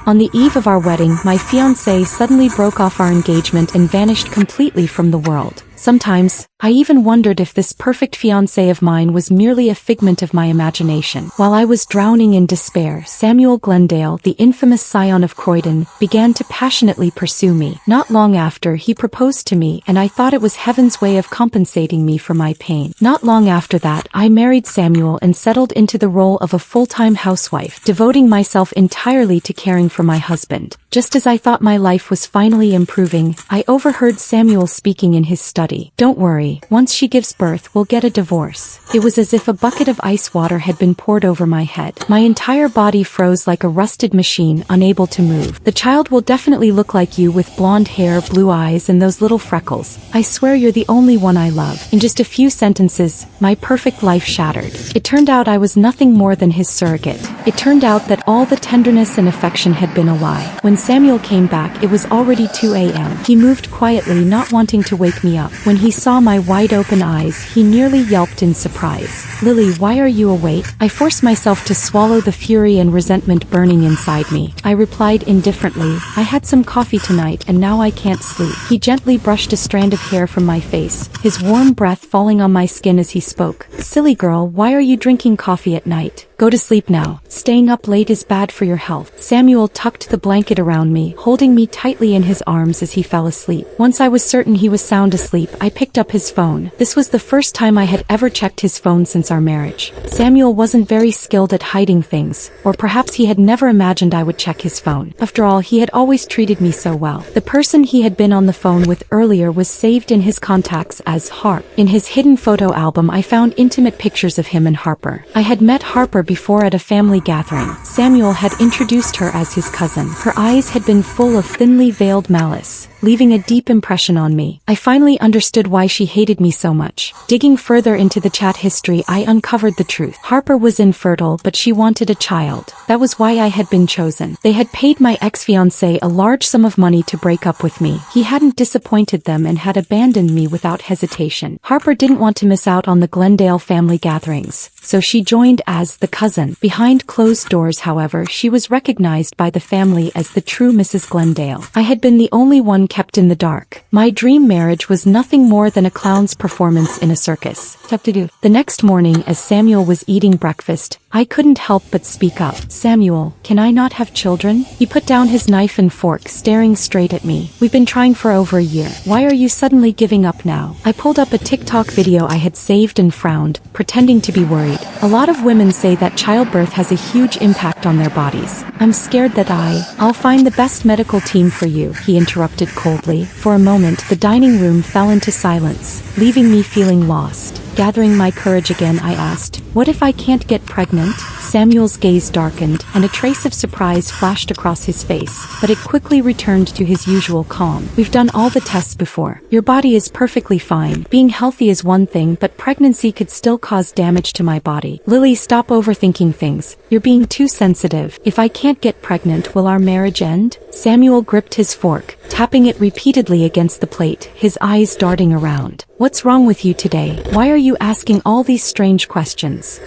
On the eve of our wedding, my fiancé suddenly broke off our engagement and vanished completely from the world. Sometimes, I even wondered if this perfect fiancé of mine was merely a figment of my imagination. While I was drowning in despair, Samuel Glendale, the infamous scion of Croydon, began to passionately pursue me. Not long after, he proposed to me, and I thought it was heaven's way of compensating me for my pain. Not long after that, I married Samuel and settled into the role of a full-time housewife, devoting myself entirely to caring for my husband. Just as I thought my life was finally improving, I overheard Samuel speaking in his study. "Don't worry, once she gives birth, we'll get a divorce." It was as if a bucket of ice water had been poured over my head. My entire body froze like a rusted machine, unable to move. "The child will definitely look like you with blonde hair, blue eyes, and those little freckles. I swear you're the only one I love." In just a few sentences, my perfect life shattered. It turned out I was nothing more than his surrogate. It turned out that all the tenderness and affection had been a lie. When Samuel came back, it was already 2 a.m. He moved quietly, not wanting to wake me up. When he saw my wide-open eyes, he nearly yelped in surprise. "Lily, why are you awake?" I forced myself to swallow the fury and resentment burning inside me. I replied indifferently, "I had some coffee tonight and now I can't sleep." He gently brushed a strand of hair from my face, his warm breath falling on my skin as he spoke. "Silly girl, why are you drinking coffee at night? Go to sleep now. Staying up late is bad for your health." Samuel tucked the blanket around me, holding me tightly in his arms as he fell asleep. Once I was certain he was sound asleep, I picked up his phone. This was the first time I had ever checked his phone since our marriage. Samuel wasn't very skilled at hiding things, or perhaps he had never imagined I would check his phone. After all, he had always treated me so well. The person he had been on the phone with earlier was saved in his contacts as Harp. In his hidden photo album, I found intimate pictures of him and Harper. I had met Harper before at a family gathering. Samuel had introduced her as his cousin. Her eyes had been full of thinly veiled malice, leaving a deep impression on me. I finally understood why she hated me so much. Digging further into the chat history, I uncovered the truth. Harper was infertile, but she wanted a child. That was why I had been chosen. They had paid my ex-fiancé a large sum of money to break up with me. He hadn't disappointed them and had abandoned me without hesitation. Harper didn't want to miss out on the Glendale family gatherings, so she joined as the cousin. Behind closed doors, however, she was recognized by the family as the true Mrs. Glendale. I had been the only one kept in the dark. My dream marriage was nothing more than a clown's performance in a circus. The next morning, as Samuel was eating breakfast, I couldn't help but speak up. "Samuel, can I not have children?" He put down his knife and fork, staring straight at me. "We've been trying for over a year. Why are you suddenly giving up now?" I pulled up a TikTok video I had saved and frowned, pretending to be worried. "A lot of women say that childbirth has a huge impact on their bodies. I'm scared that I'll find the best medical team for you," he interrupted coldly. For a moment, the dining room fell into silence, leaving me feeling lost. Gathering my courage again, I asked, "What if I can't get pregnant?" Samuel's gaze darkened, and a trace of surprise flashed across his face, but it quickly returned to his usual calm. "We've done all the tests before. Your body is perfectly fine. Being healthy is one thing, but pregnancy could still cause damage to my body." "Lily, stop overthinking things. You're being too sensitive. If I can't get pregnant, will our marriage end?" Samuel gripped his fork, tapping it repeatedly against the plate, his eyes darting around. "What's wrong with you today? Why are you asking all these strange questions?"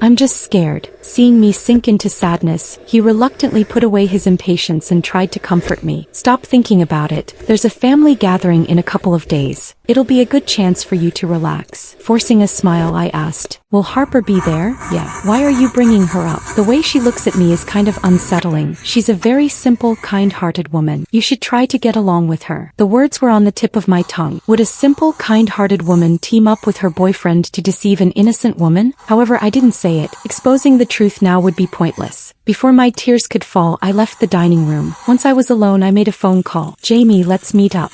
I'm just scared." Seeing me sink into sadness, he reluctantly put away his impatience and tried to comfort me. "Stop thinking about it. There's a family gathering in a couple of days. It'll be a good chance for you to relax." Forcing a smile, I asked, "Will Harper be there?" "Yeah." "Why are you bringing her up?" "The way she looks at me is kind of unsettling. She's a very simple, kind-hearted woman. You should try to get along with her." The words were on the tip of my tongue. Would a simple, kind-hearted woman team up with her boyfriend to deceive an innocent woman? However, I didn't say it. Exposing the truth now would be pointless. Before my tears could fall, I left the dining room. Once I was alone, I made a phone call. "Jamie, let's meet up."